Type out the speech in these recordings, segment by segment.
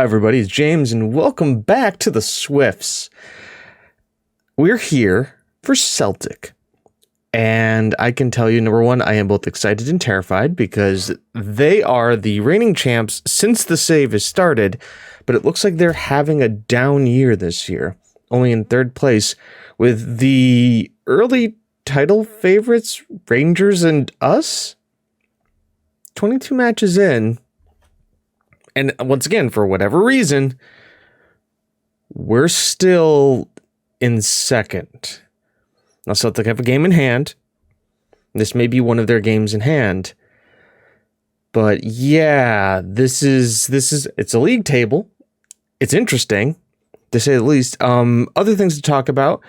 Hi, everybody. It's James, and welcome back to the Swifts. We're here for Celtic. And I can tell you, number one, I am both excited and terrified because they are the reigning champs since the save has started, but it looks like they're having a down year this year, only in third place with the early title favorites, Rangers and us. 22 matches in. And once again, for whatever reason, we're still in second. Now, Celtic have a game in hand. This may be one of their games in hand. But yeah, it's a league table. It's interesting, to say the least. Other things to talk about.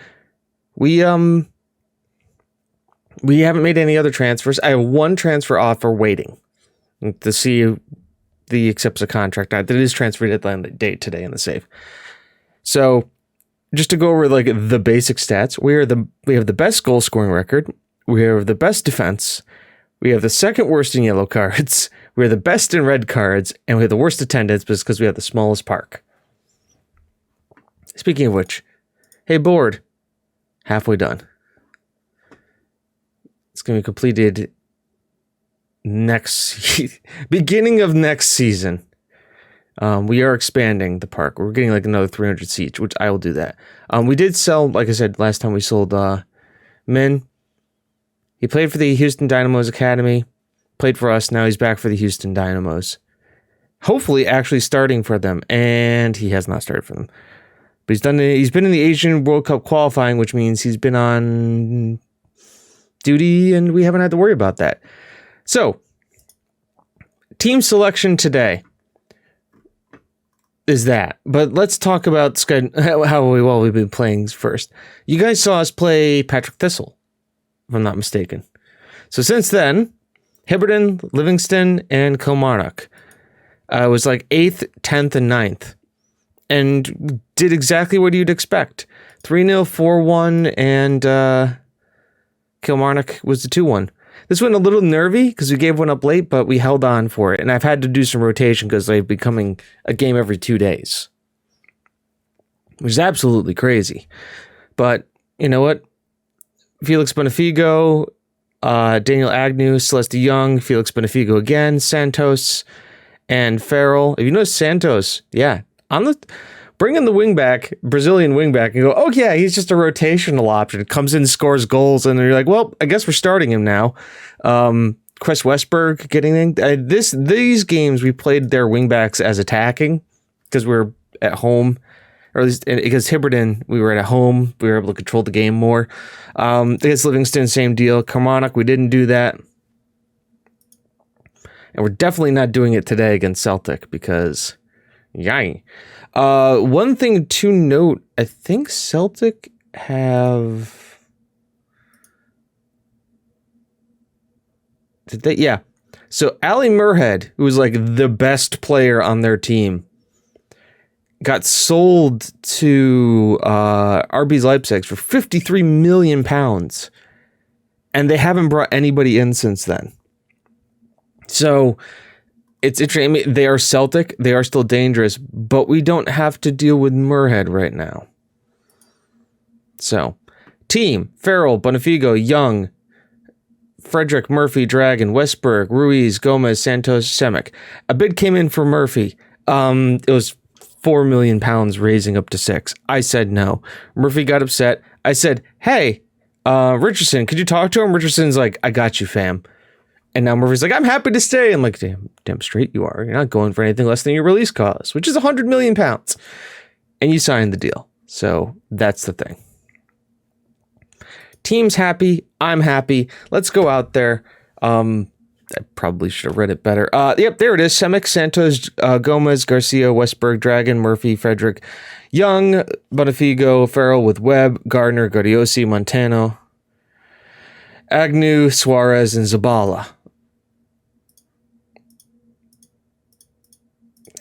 We haven't made any other transfers. I have one transfer offer waiting to see the accepts a contract that is transferred at the date today in the save. So just to go over like the basic stats, we have the best goal scoring record, we have the best defense, we have the second worst in yellow cards, we have the best in red cards, and we have the worst attendance because we have the smallest park. Speaking of which, hey board, halfway done. It's going to be completed beginning of next season. We are expanding the park. We're getting like another 300 seats, which I will do that. We did sell, like I said, last time we sold Min. He played for the Houston Dynamos Academy, played for us. Now he's back for the Houston Dynamos. Hopefully actually starting for them, and he has not started for them. But he's been in the Asian World Cup qualifying, which means he's been on duty and we haven't had to worry about that. So, team selection today is that. But let's talk about how well we've been playing first. You guys saw us play Patrick Thistle, if I'm not mistaken. So since then, Hiberton, Livingston, and Kilmarnock was like 8th, 10th, and 9th. And did exactly what you'd expect. 3-0, 4-1, and Kilmarnock was the 2-1. This went a little nervy because we gave one up late, but we held on for it. And I've had to do some rotation because they've been coming a game every 2 days, which is absolutely crazy. But you know what? Felix Bonifigo, Daniel Agnew, Celeste Young, Felix Bonifigo again, Santos, and Farrell. If you notice Santos, yeah, bring in the wingback, Brazilian wingback, and go, oh yeah, he's just a rotational option. Comes in, scores goals, and then you're like, well, I guess we're starting him now. Chris Westberg getting in. These games we played their wingbacks as attacking because we're at home, or at least because Hiberton, we were at home, we were able to control the game more. Against Livingston, same deal. Kilmarnock, we didn't do that. And we're definitely not doing it today against Celtic because, yay. One thing to note, I think Celtic have... Did they? Yeah. So Ali Murhead, who was like the best player on their team, got sold to RB Leipzig for £53 million. And they haven't brought anybody in since then. So it's interesting. I mean, they are Celtic. They are still dangerous, but we don't have to deal with Murhead right now. So, team: Farrell, Bonifigo, Young, Frederick, Murphy, Dragon, Westberg, Ruiz, Gomez, Santos, Semic. A bid came in for Murphy. It was £4 million, raising up to 6. I said no. Murphy got upset. I said, hey, Richardson, could you talk to him? Richardson's like, I got you, fam. And now Murphy's like, I'm happy to stay. I'm like, damn straight you are. You're not going for anything less than your release cost, which is £100 million. And you signed the deal. So that's the thing. Team's happy. I'm happy. Let's go out there. I probably should have read it better. Yep, there it is. Semic, Santos, Gomez, Garcia, Westberg, Dragon, Murphy, Frederick, Young, Bonifigo, Farrell with Webb, Gardner, Guardiosi, Montano, Agnew, Suarez, and Zabala.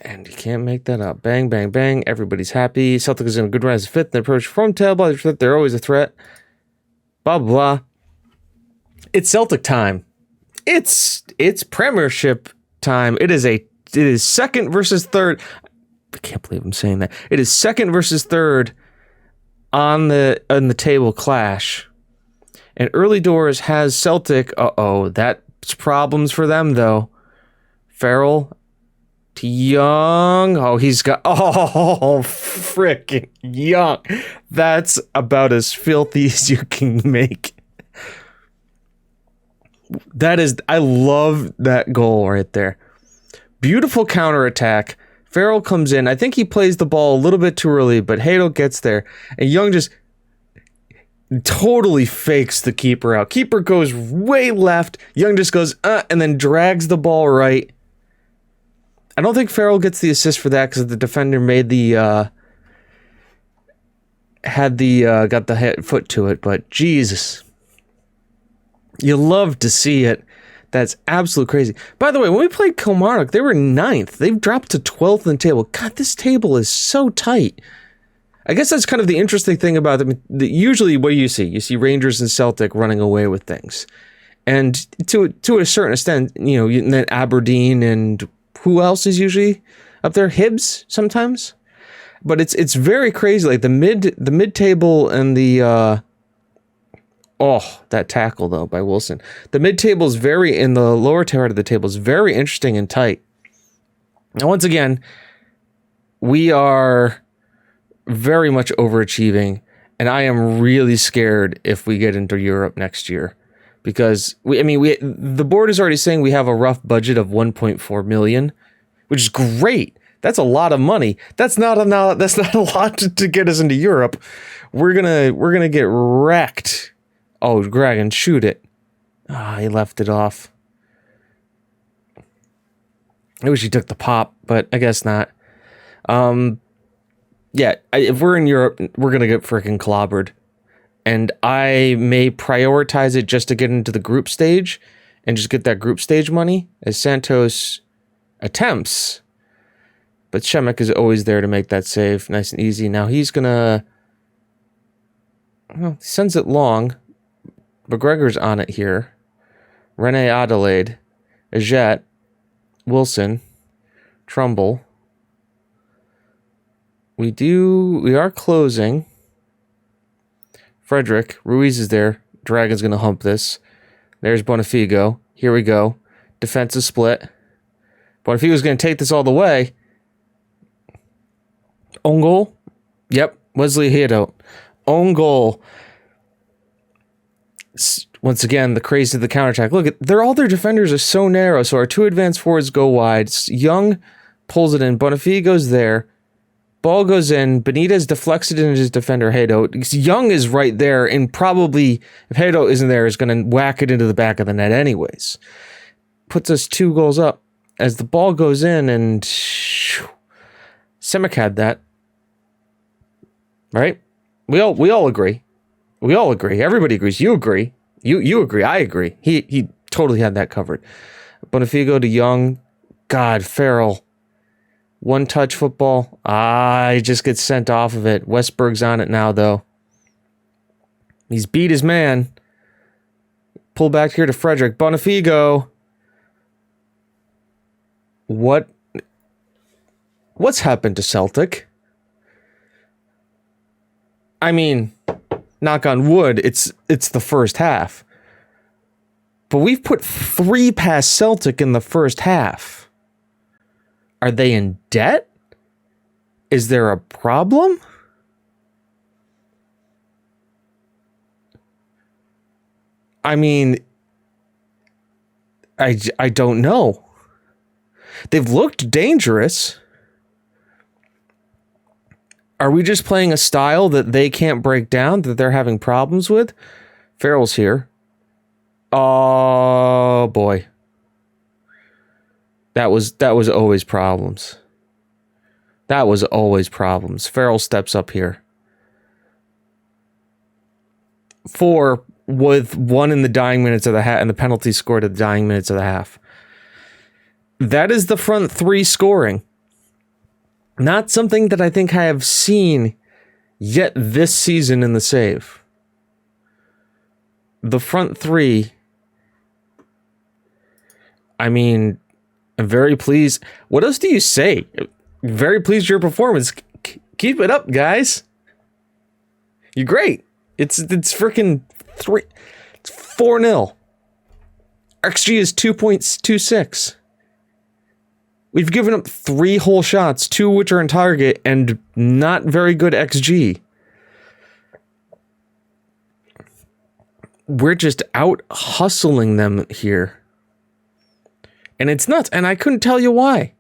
And you can't make that up. Bang, bang, bang. Everybody's happy. Celtic is in a good run as a fifth. They approach form table. They're always a threat. Blah, blah, blah. It's Celtic time. It's Premiership time. It is second versus third. I can't believe I'm saying that. It is second versus third on the table clash. And early doors has Celtic. That's problems for them though. Farrell to Young. He's got freaking Young. That's about as filthy as you can make. I love that goal right there. Beautiful counterattack. Farrell comes in. I think he plays the ball a little bit too early, but Hato gets there. And Young just totally fakes the keeper out. Keeper goes way left. Young just goes, and then drags the ball right. I don't think Farrell gets the assist for that because the defender made got the foot to it, but Jesus. You love to see it. That's absolute crazy. By the way, when we played Kilmarnock, they were 9th. They've dropped to 12th in the table. God, this table is so tight. I guess that's kind of the interesting thing about them. Usually, what do you see? You see Rangers and Celtic running away with things. And to a certain extent, then Aberdeen and who else is usually up there? Hibs sometimes. But it's very crazy. Like the mid table and the that tackle though by Wilson. The mid table is in the lower part of the table is very interesting and tight. Now once again, we are very much overachieving, and I am really scared if we get into Europe next year, because the board is already saying we have a rough budget of 1.4 million, which is great. That's a lot of money. That's not a lot to get us into Europe. We're gonna get wrecked. Oh, Dragon, shoot it. He left it off. I wish he took the pop, but I guess not. Yeah, if we're in Europe, we're going to get freaking clobbered. And I may prioritize it just to get into the group stage and just get that group stage money as Santos attempts. But Shemek is always there to make that save nice and easy. Now he's going to... Well, he sends it long. McGregor's on it here. Rene Adelaide. Ajet. Wilson. Trumbull. We are closing. Frederick. Ruiz is there. Dragon's going to hump this. There's Bonifigo. Here we go. Defensive split. Bonifigo's going to take this all the way. Own goal? Yep. Wesley Hato. Own goal. Once again, the craze of the counterattack. Look, all their defenders are so narrow, so our two advanced forwards go wide. Young pulls it in. Bonifigo's there. Ball goes in. Benitez deflects it into his defender, Hato. Young is right there, and probably, if Hato isn't there, is going to whack it into the back of the net anyways. Puts us 2 goals up. As the ball goes in, and Simic had that. Right? We all agree. We all agree. Everybody agrees. You agree. You agree. I agree. He totally had that covered. Bonifigo to Young. God, Farrell. One touch football. He just gets sent off of it. Westberg's on it now, though. He's beat his man. Pull back here to Frederick. Bonifigo. What's happened to Celtic? I mean, knock on wood, it's the first half. But we've put 3 past Celtic in the first half. Are they in debt? Is there a problem? I mean, I don't know. They've looked dangerous. Are we just playing a style that they can't break down, that they're having problems with? Farrell's here. Oh, boy. That was always problems. That was always problems. Farrell steps up here. 4 with 1 in the dying minutes of the half, and the penalty scored at the dying minutes of the half. That is the front 3 scoring. Not something that I think I have seen yet this season in the save. The front 3, I mean, I'm very pleased. What else do you say? very pleased with your performance. Keep it up, guys. You're great. It's freaking 3. It's 4-0. XG is 2.26. We've given up 3 whole shots, 2 which are in target, and not very good XG. We're just out hustling them here. And it's nuts, and I couldn't tell you why.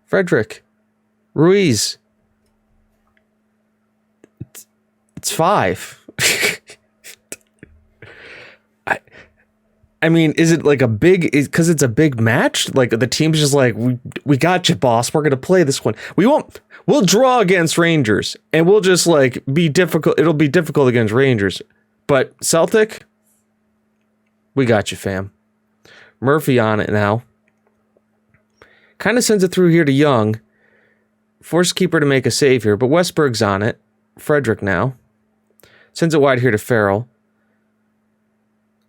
Frederick, Ruiz. It's 5. I mean, is it like a big, because it's a big match? Like the team's just like, we got you, boss. We're going to play this one. We'll draw against Rangers and we'll just like be difficult. It'll be difficult against Rangers. But Celtic, we got you, fam. Murphy on it now. Kind of sends it through here to Young. Force keeper to make a save here, but Westberg's on it. Frederick now. Sends it wide here to Farrell.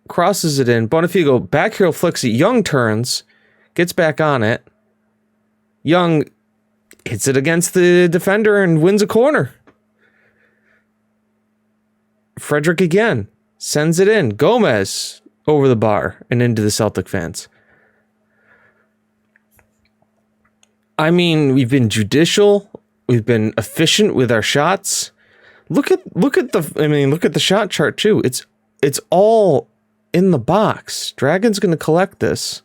Crosses it in. Bonifigo back heel flicks it. Young turns. Gets back on it. Young hits it against the defender and wins a corner. Frederick again. Sends it in. Gomez over the bar and into the Celtic fans. I mean, we've been judicial. We've been efficient with our shots. Look at the shot chart too. It's all in the box. Dragon's going to collect this.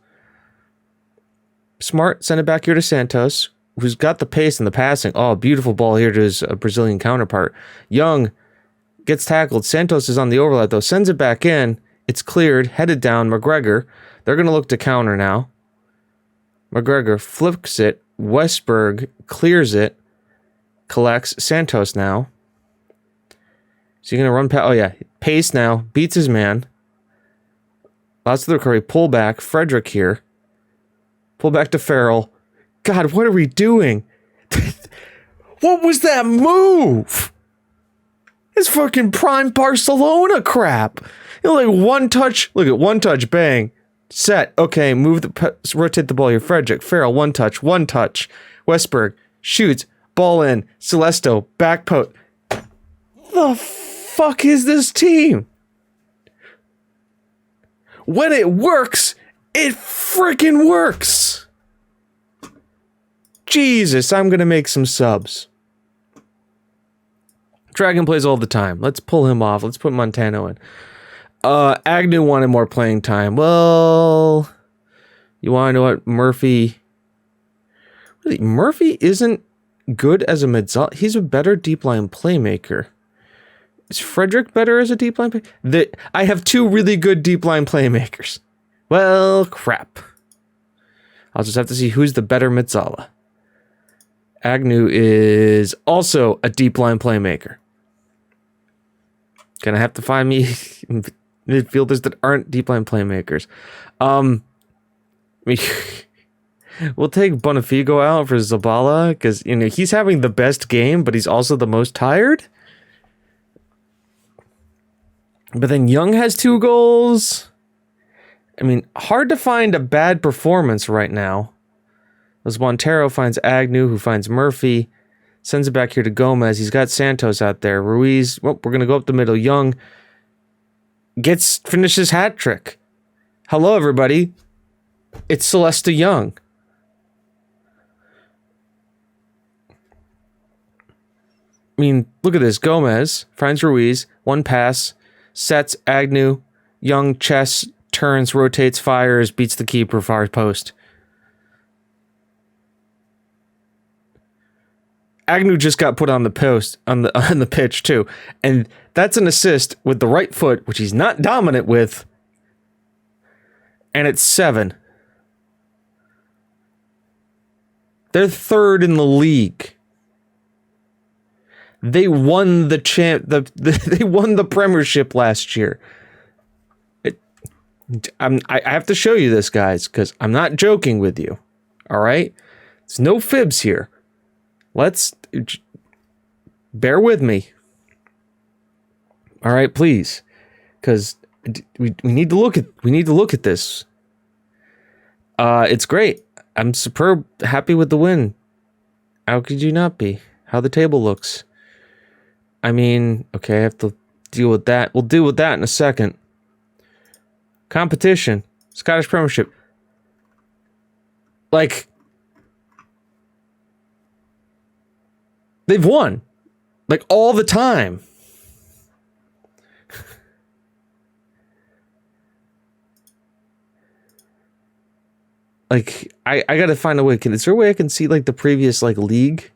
Smart, send it back here to Santos, who's got the pace and the passing. Oh, beautiful ball here to his Brazilian counterpart. Young gets tackled. Santos is on the overlap, though. Sends it back in. It's cleared. Headed down. McGregor. They're going to look to counter now. McGregor flips it. Westberg clears it. Collects. Santos now. Is he going to run past? Oh, yeah. Pace now. Beats his man. Lots of the recovery. Pull back. Frederick here. Pull back to Farrell. God, what are we doing? What was that move? It's fucking prime Barcelona crap. You know, like one touch. Look at one touch. Bang. Set. Okay, rotate the ball here. Frederick. Farrell. One touch. Westberg. Shoots. Ball in. Celesto. Back post. The fuck is this team? When it works, it freaking works. Jesus, I'm going to make some subs. Dragon plays all the time. Let's pull him off. Let's put Montano in. Agnew wanted more playing time. Well, you want to know what? Murphy isn't good as a mid-zone. He's a better deep line playmaker. Is Frederick better as a deep line playmaker? I have 2 really good deep line playmakers. Well, crap. I'll just have to see who's the better Mitsala. Agnew is also a deep line playmaker. Gonna have to find me midfielders that aren't deep line playmakers. We'll take Bonifigo out for Zabala because he's having the best game, but he's also the most tired. But then Young has 2 goals. I mean, hard to find a bad performance right now. As Montero finds Agnew, who finds Murphy, sends it back here to Gomez. He's got Santos out there. Ruiz, we're going to go up the middle. Young finishes hat trick. Hello, everybody. It's Celesta Young. I mean, look at this. Gomez finds Ruiz. 1 pass. Sets Agnew. Young chess, turns, rotates, fires, beats the keeper, far post. Agnew just got put on the post on the pitch too, and that's an assist with the right foot, which he's not dominant with. And it's 7. They're 3rd in the league. They won they won the Premiership last year. I have to show you this, guys, because I'm not joking with you. All right, it's no fibs here. Let's bear with me. All right, please, because we need to look at this. It's great. I'm superb, happy with the win. How could you not be? How the table looks. I mean, okay, I have to deal with that. We'll deal with that in a second. Competition. Scottish Premiership. Like, they've won. Like, all the time. Like, I gotta find a way. Is there a way I can see, like, the previous, like, league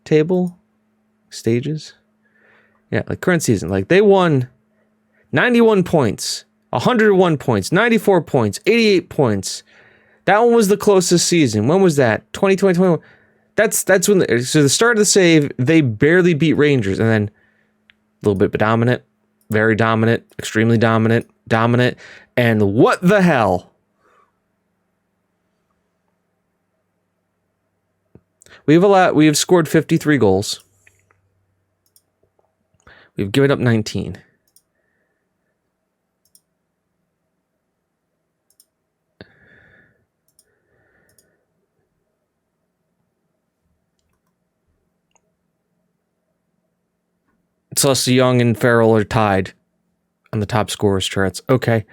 table? Stages? Yeah, like, current season. Like, they won 91 points, 101 points, 94 points, 88 points. That one was the closest season. When was that? 2020, 21. That's when, so the start of the save, they barely beat Rangers. And then a little bit dominant, very dominant, extremely dominant, dominant. And what the hell? We have scored 53 goals. We've given up 19. Celeste Young and Farrell are tied on the top scorers charts. Okay.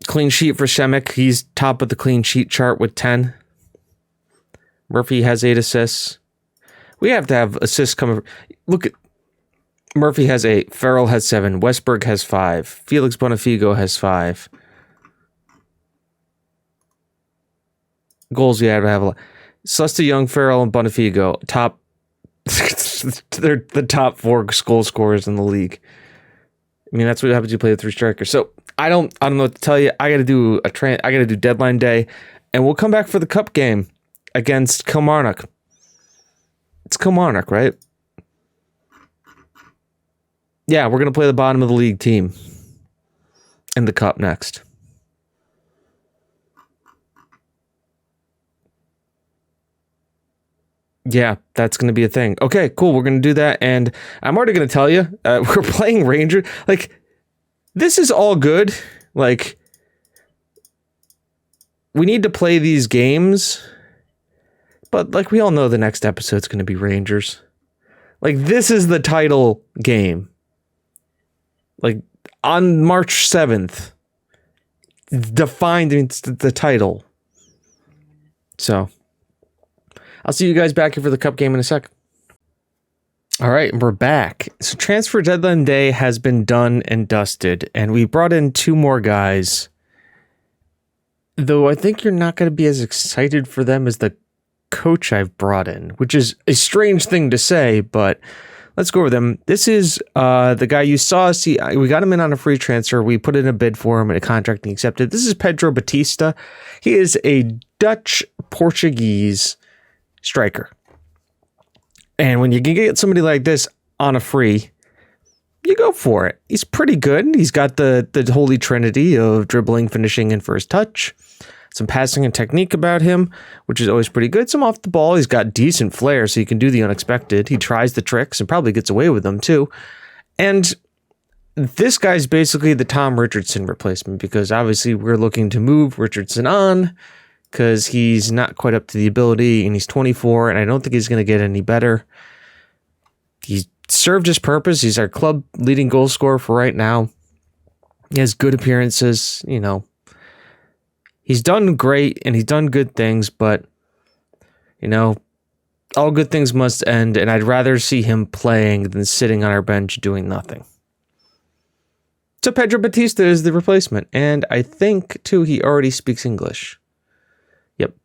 Clean sheet for Shemek. He's top of the clean sheet chart with 10. Murphy has 8 assists. We have to have assists coming. Look at Murphy has 8. Farrell has 7. Westberg has 5. Felix Bonifigo has 5. Goals we have to have a lot. Celeste Young, Farrell, and Bonifigo top. They're the top 4 goal scorers in the league. I mean, that's what happens when you play with 3 strikers. So I don't know what to tell you. I got to do deadline day, and we'll come back for the cup game against Kilmarnock. It's Kilmarnock, right? Yeah, we're gonna play the bottom of the league team in the cup next. Yeah, that's going to be a thing. Okay, cool. We're going to do that. And I'm already going to tell you, we're playing Ranger. Like, this is all good. Like, we need to play these games. But, like, we all know the next episode's going to be Rangers. Like, this is the title game. Like, on March 7th. Defined the title. So I'll see you guys back here for the cup game in a sec. All right, we're back. So transfer deadline day has been done and dusted, and we brought in 2 more guys. Though I think you're not going to be as excited for them as the coach I've brought in, which is a strange thing to say, but let's go over them. This is the guy you saw. See, we got him in on a free transfer. We put in a bid for him and a contract and he accepted. This is Pedro Batista. He is a Dutch-Portuguese striker. And when you can get somebody like this on a free, you go for it. He's pretty good. He's got the holy trinity of dribbling, finishing, and first touch. Some passing and technique about him, which is always pretty good. Some off the ball. He's got decent flair, so he can do the unexpected. He tries the tricks and probably gets away with them, too. And this guy's basically the Tom Richardson replacement, because obviously we're looking to move Richardson on, because he's not quite up to the ability, and he's 24, and I don't think he's going to get any better. He's served his purpose. He's our club leading goal scorer for right now. He has good appearances, you know. He's done great, and he's done good things, but, you know, all good things must end, and I'd rather see him playing than sitting on our bench doing nothing. So Pedro Batista is the replacement, and I think, too, he already speaks English. Yep.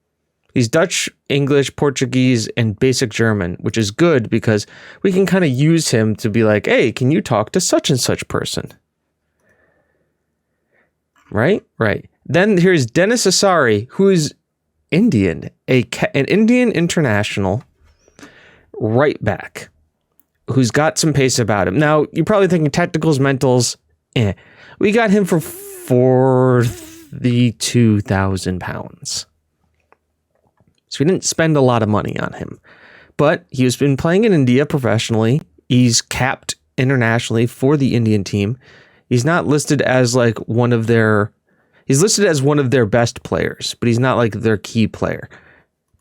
He's Dutch, English, Portuguese, and basic German, which is good because we can kind of use him to be like, hey, can you talk to such and such person? Right? Right. Then here's Dennis Asari, who's Indian, an Indian international right back, who's got some pace about him. Now, you're probably thinking tacticals, mentals, We got him for £42,000. So we didn't spend a lot of money on him. But he's been playing in India professionally. He's capped internationally for the Indian team. He's not listed as like one of their... He's listed as one of their best players, but he's not like their key player.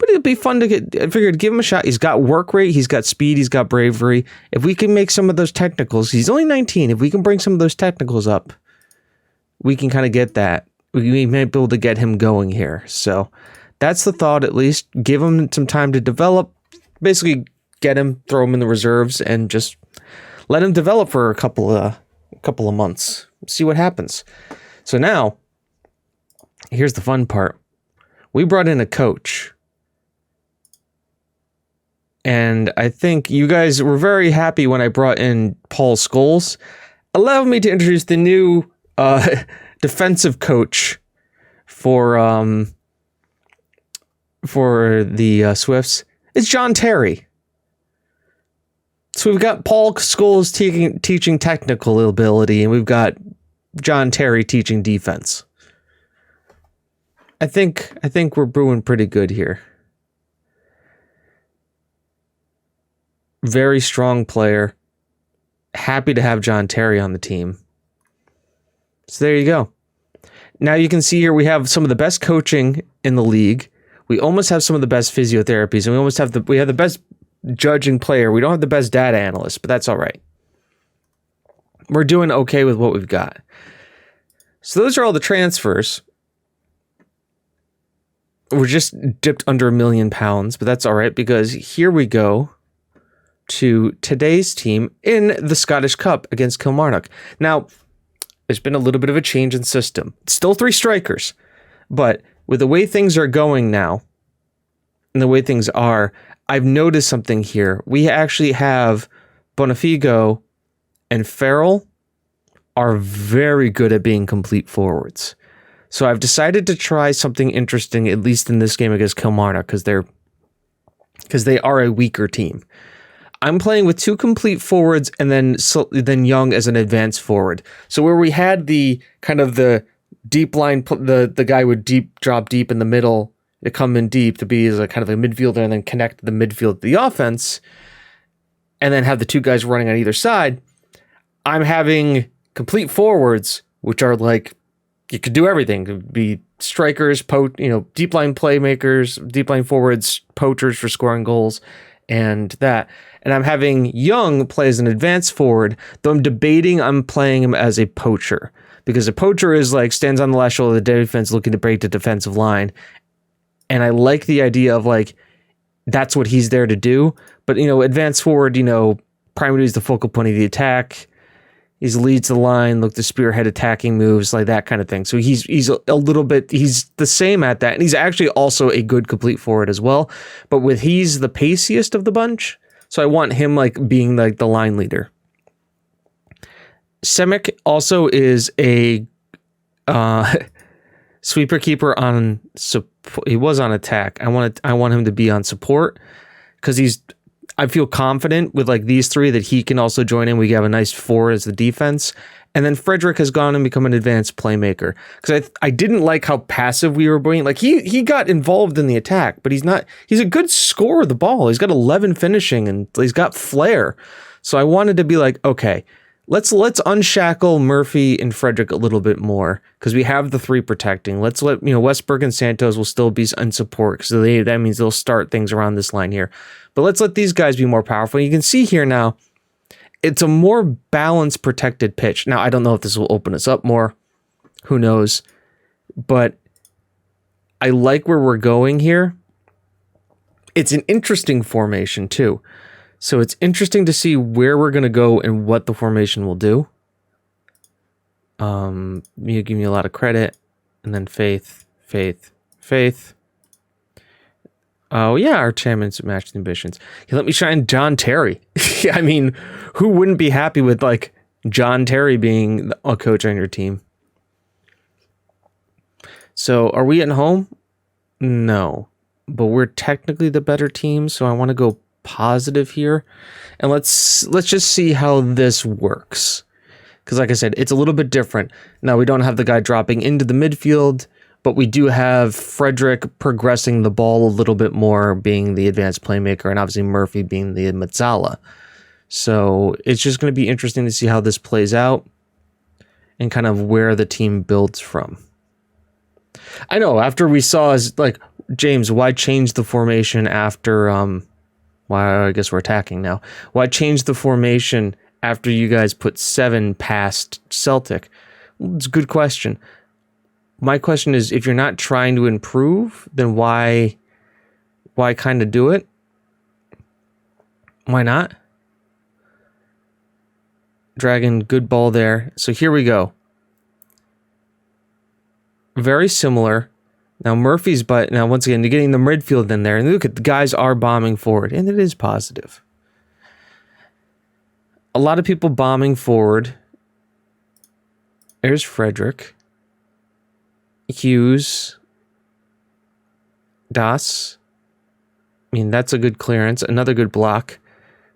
but it'd be fun to get. I figured give him a shot. He's got work rate, he's got speed, he's got bravery. If we can make some of those technicals, he's only 19. If we can bring some of those technicals up, we can kind of get that. We may be able to get him going here. So that's the thought, at least. Give him some time to develop. Basically, get him, throw him in the reserves, and just let him develop for a couple of months. See what happens. So now, here's the fun part. We brought in a coach. And I think you guys were very happy when I brought in Paul Scholes. Allow me to introduce the new defensive coach for the Swifts. It's John Terry. So we've got Paul Scholes teaching technical ability, and we've got John Terry teaching defense. I think we're brewing pretty good here. Very strong player. Happy to have John Terry on the team. So there you go. Now you can see here we have some of the best coaching in the league. We almost have some of the best physiotherapies, and we have the best judging player. We don't have the best data analyst, but that's all right. We're doing okay with what we've got. So those are all the transfers. We're just dipped under £1 million, but that's all right, because here we go to today's team in the Scottish Cup against Kilmarnock. Now, there's been a little bit of a change in system. It's still 3 strikers, but with the way things are going now, and the way things are, I've noticed something here. We actually have Bonifigo and Farrell are very good at being complete forwards. So I've decided to try something interesting, at least in this game against Kilmarnock, because they are a weaker team. I'm playing with 2 complete forwards and then Young as an advanced forward. So where we had the kind of the deep line, the guy would drop deep in the middle to come in deep to be as a kind of a midfielder and then connect the midfield to the offense, and then have the 2 guys running on either side. I'm having complete forwards, which are like, you could do everything. It could be strikers, deep line playmakers, deep line forwards, poachers for scoring goals, and that. And I'm having Young play as an advanced forward, though I'm debating I'm playing him as a poacher, because a poacher is like stands on the last shoulder of the defense looking to break the defensive line. And I like the idea of like, that's what he's there to do. But, advanced forward, primarily is the focal point of the attack. He leads the line, look to spearhead attacking moves, like that kind of thing. So he's the same at that. And he's actually also a good complete forward as well. But he's the paciest of the bunch. So I want him like being like the line leader. Semic also is a sweeper keeper on support. He was on attack. I want him to be on support, because I feel confident with like these 3 that he can also join in. We have a nice 4 as the defense. And then Frederick has gone and become an advanced playmaker, because I didn't like how passive we were being. Like he got involved in the attack, but he's a good scorer of the ball. He's got 11 finishing and he's got flair. So I wanted to be like, okay, let's unshackle Murphy and Frederick a little bit more, because we have the 3 protecting. Let's let, Westberg and Santos will still be in support, because that means they'll start things around this line here. But let's let these guys be more powerful. You can see here now, it's a more balanced, protected pitch. Now, I don't know if this will open us up more. Who knows? But I like where we're going here. It's an interesting formation, too. So it's interesting to see where we're going to go and what the formation will do. You give me a lot of credit. And then faith. Oh, yeah, our champions match the ambitions. Let me shine John Terry. I mean, who wouldn't be happy with, like, John Terry being a coach on your team? So, are we at home? No. But we're technically the better team, so I want to go positive here. And let's just see how this works. Because, like I said, it's a little bit different. Now, we don't have the guy dropping into the midfield, but we do have Frederick progressing the ball a little bit more, being the advanced playmaker, and obviously Murphy being the Mazzala. So it's just going to be interesting to see how this plays out and kind of where the team builds from. I know, after we saw, like, James, why change the formation after why I guess we're attacking now. Why change the formation after you guys put 7 past Celtic? Well, it's a good question. My question is, if you're not trying to improve, then why kind of do it? Why not? Dragon, good ball there. So here we go. Very similar. Now Murphy's, but now once again, you're getting the midfield in there, and look at the guys are bombing forward, and it is positive. A lot of people bombing forward. There's Frederick. Hughes. Das. I mean, that's a good clearance. Another good block.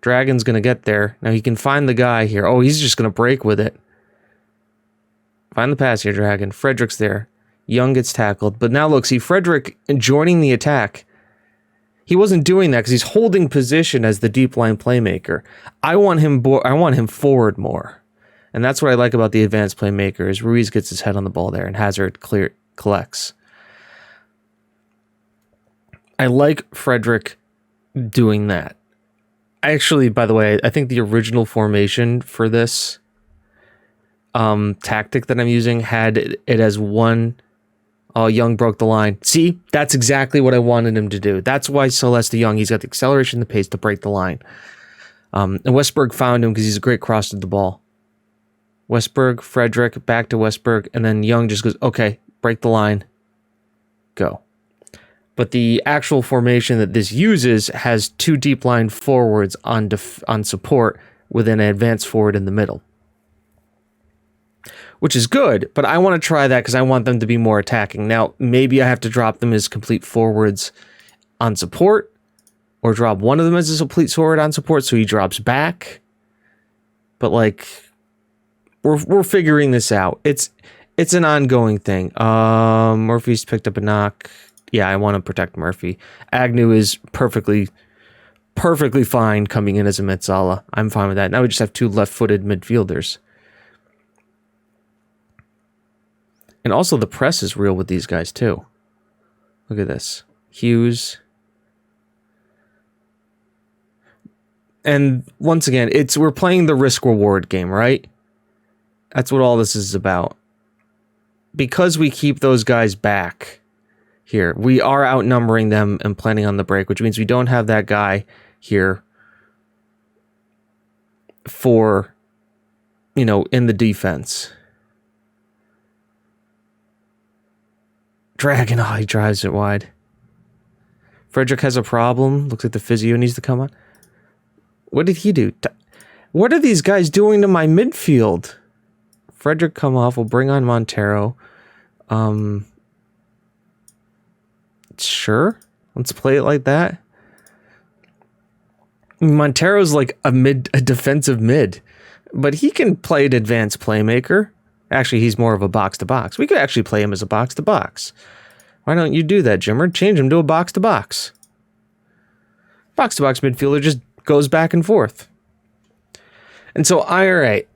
Dragon's going to get there. Now he can find the guy here. Oh, he's just going to break with it. Find the pass here, Dragon. Frederick's there. Young gets tackled. But now look, see, Frederick joining the attack. He wasn't doing that because he's holding position as the deep line playmaker. I want him forward more. And that's what I like about the advanced playmakers. Ruiz gets his head on the ball there, and Hazard collects. I like Frederick doing that. Actually, by the way, I think the original formation for this tactic that I'm using had it as one. Oh, Young broke the line. See, that's exactly what I wanted him to do. That's why Celeste Young, he's got the acceleration, the pace to break the line. And Westberg found him because he's a great cross to the ball. Westberg, Frederick, back to Westberg, and then Young just goes, okay, break the line, go. But the actual formation that this uses has 2 deep line forwards on support with an advanced forward in the middle. Which is good, but I want to try that because I want them to be more attacking. Now, maybe I have to drop them as complete forwards on support, or drop one of them as a complete forward on support so he drops back. But like, we're figuring this out. It's an ongoing thing. Murphy's picked up a knock. Yeah, I want to protect Murphy. Agnew is perfectly fine coming in as a Metzala. I'm fine with that. Now we just have 2 left-footed midfielders. And also the press is real with these guys too. Look at this. Hughes. And once again, we're playing the risk-reward game, right? That's what all this is about. Because we keep those guys back here, we are outnumbering them and planning on the break, which means we don't have that guy here for, in the defense. Dragon, oh, he drives it wide. Frederick has a problem. Looks like the physio needs to come on. What did he do? What are these guys doing to my midfield? Frederick come off. We'll bring on Montero. Sure. Let's play it like that. Montero's like a defensive mid, but he can play an advanced playmaker. Actually, he's more of a box-to-box. We could actually play him as a box-to-box. Why don't you do that, Jimmer? Change him to a box-to-box. Box-to-box midfielder just goes back and forth. And so, all right,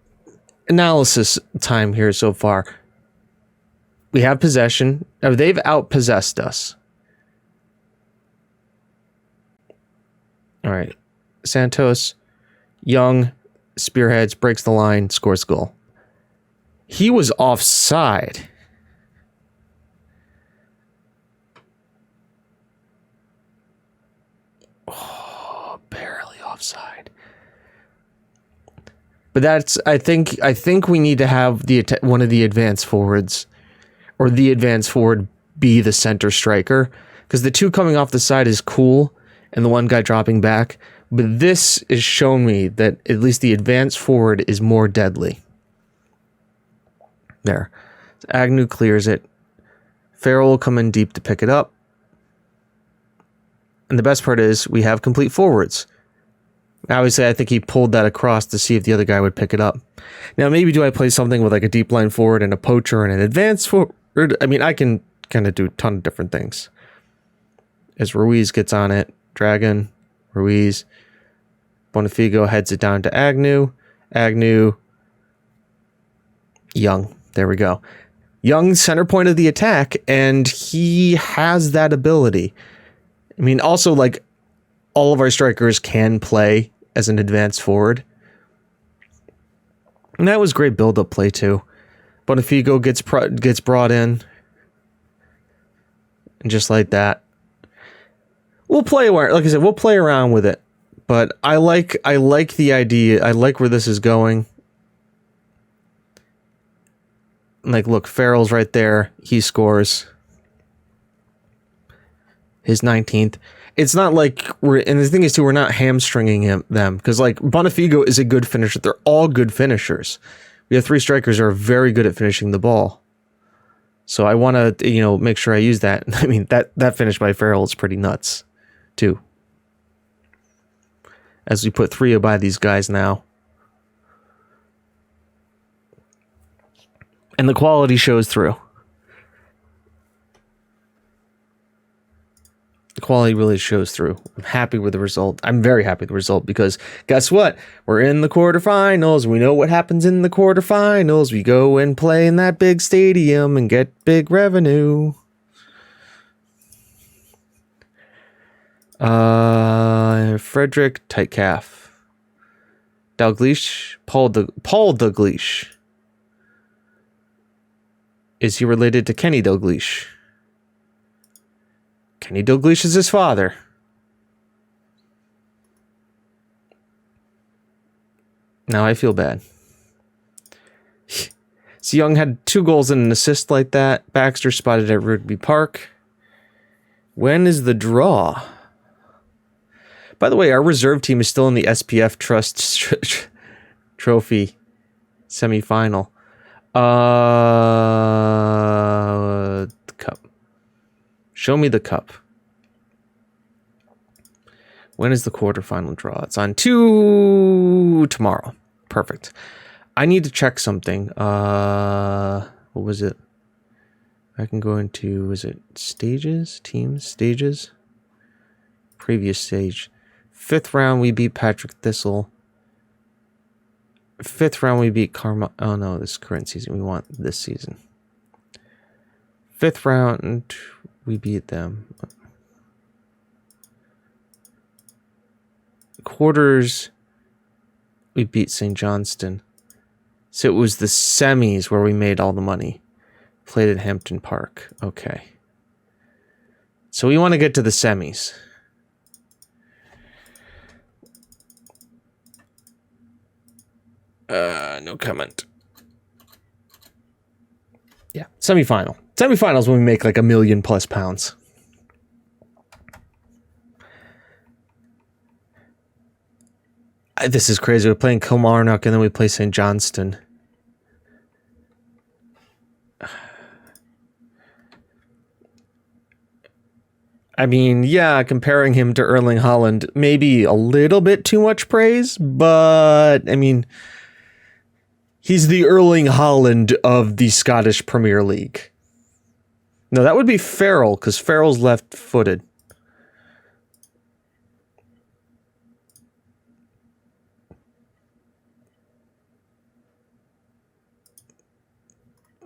analysis time here so far. We have possession. They've outpossessed us. All right. Santos, Young, spearheads, breaks the line, scores goal. He was offside. Oh, barely offside. But I think we need to have one of the advanced forwards, or the advanced forward, be the center striker, because the 2 coming off the side is cool, and the one guy dropping back. But this has shown me that at least the advanced forward is more deadly. There. So Agnew clears it. Farrell will come in deep to pick it up. And the best part is we have complete forwards. Obviously, I think he pulled that across to see if the other guy would pick it up. Now, maybe do I play something with like a deep line forward and a poacher and an advanced forward? I mean, I can kind of do a ton of different things. As Ruiz gets on it, Dragon, Ruiz, Bonifigo heads it down to Agnew. Agnew, Young. There we go. Young center point of the attack, and he has that ability. I mean, also, like, all of our strikers can play as an advanced forward. And that was great build-up play, too. Bonifigo gets brought in. And just like that. We'll play, like I said, we'll play around with it. But I like the idea. I like where this is going. Like, look, Farrell's right there. He scores his 19th. It's not like and the thing is too, we're not hamstringing them, because like Bonifigo is a good finisher. They're all good finishers. We have 3 strikers who are very good at finishing the ball. So I want to, make sure I use that. I mean, that finish by Farrell is pretty nuts, too. As we put 3 by these guys now. And the quality shows through. The quality really shows through. I'm happy with the result. I'm very happy with the result, because guess what? We're in the quarterfinals. We know what happens in the quarterfinals. We go and play in that big stadium and get big revenue. Frederick, tight calf. Dalglish, Paul Dalglish. Is he related to Kenny Dalglish? Kenny Dalglish is his father. Now I feel bad. So Young had 2 goals and an assist like that. Baxter spotted at Rugby Park. When is the draw? By the way, our reserve team is still in the SPF Trust Trophy semifinal. The cup. Show me the cup. When is the quarterfinal draw? It's on tomorrow. Perfect. I need to check something. What was it? I can go into, was it stages? Teams? Stages? Previous stage. 5th round, we beat Patrick Thistle. 5th round, we beat Karma. Oh no, this current season. We want this season. 5th round, we beat them. Quarters, we beat St. Johnston. So it was the semis where we made all the money. Played at Hampton Park. Okay. So we want to get to the semis. No comment. Yeah, semifinal. Semifinals when we make like £1 million+ pounds. This is crazy. We're playing Kilmarnock and then we play St. Johnston. I mean, yeah, comparing him to Erling Haaland, maybe a little bit too much praise, but I mean, he's the Erling Haaland of the Scottish Premier League. No, that would be Farrell, because Farrell's left-footed.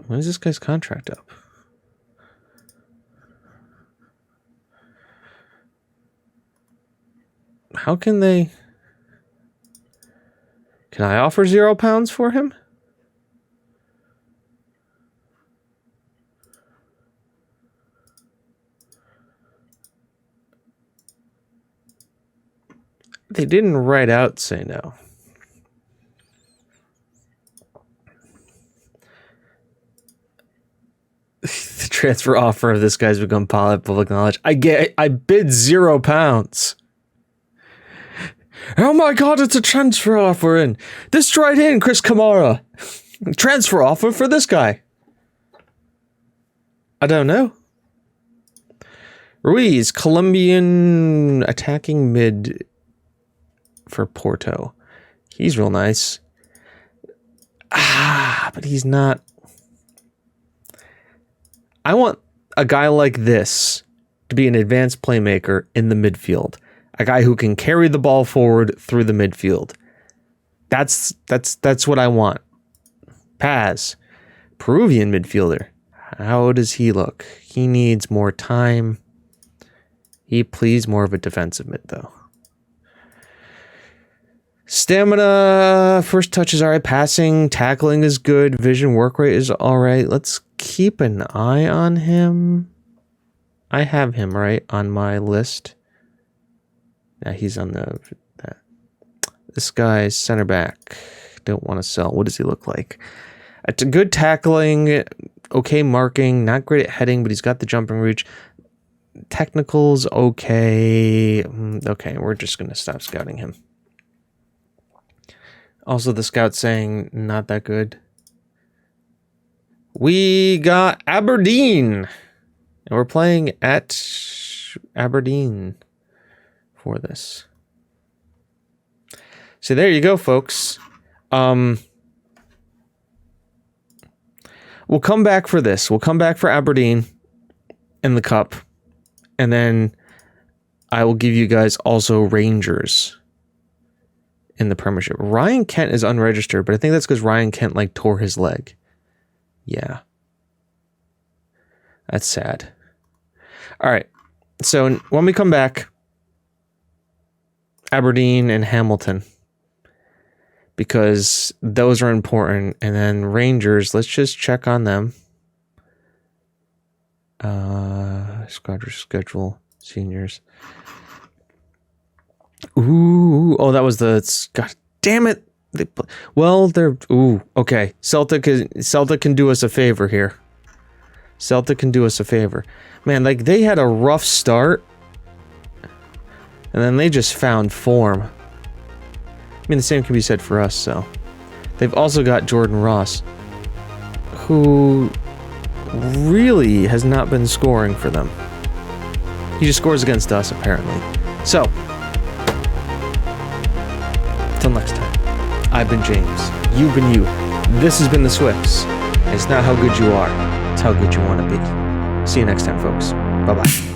When is this guy's contract up? How can they... Can I offer £0 for him? They didn't write out say no. The transfer offer of this guy's become public knowledge. I bid £0. Oh my god, it's a transfer offer in. This right in, Chris Kamara. Transfer offer for this guy. I don't know. Ruiz, Colombian attacking mid for Porto. He's real nice. But he's not. I want a guy like this to be an advanced playmaker in the midfield. A guy who can carry the ball forward through the midfield. That's what I want. Paz, Peruvian midfielder. How does he look? He needs more time. He pleads more of a defensive mid, though. Stamina, first touch is all right. Passing, tackling is good. Vision, work rate is all right. Let's keep an eye on him. I have him right on my list. Yeah, he's on the... This guy's center back. Don't want to sell. What does he look like? It's a good tackling, okay marking, not great at heading, but he's got the jumping reach. Technicals, okay. Okay, we're just going to stop scouting him. Also, the scout's saying not that good. We got Aberdeen. And we're playing at Aberdeen for this. So there you go, folks. We'll come back for this. We'll come back for Aberdeen in the cup. And then I will give you guys also Rangers in the Premiership. Ryan Kent is unregistered, but I think that's because Ryan Kent like tore his leg. Yeah. That's sad. All right. So when we come back, Aberdeen and Hamilton, because those are important. And then Rangers, let's just check on them. Squadron schedule, seniors. Ooh, oh, that was the... God damn it. Well, they're... Ooh, okay. Celtic can do us a favor here. Celtic can do us a favor. Man, like, they had a rough start. And then they just found form. I mean, the same can be said for us, so. They've also got Jordan Ross, who really has not been scoring for them. He just scores against us, apparently. So, till next time, I've been James. You've been you. This has been the Swifts. It's not how good you are, it's how good you want to be. See you next time, folks. Bye-bye.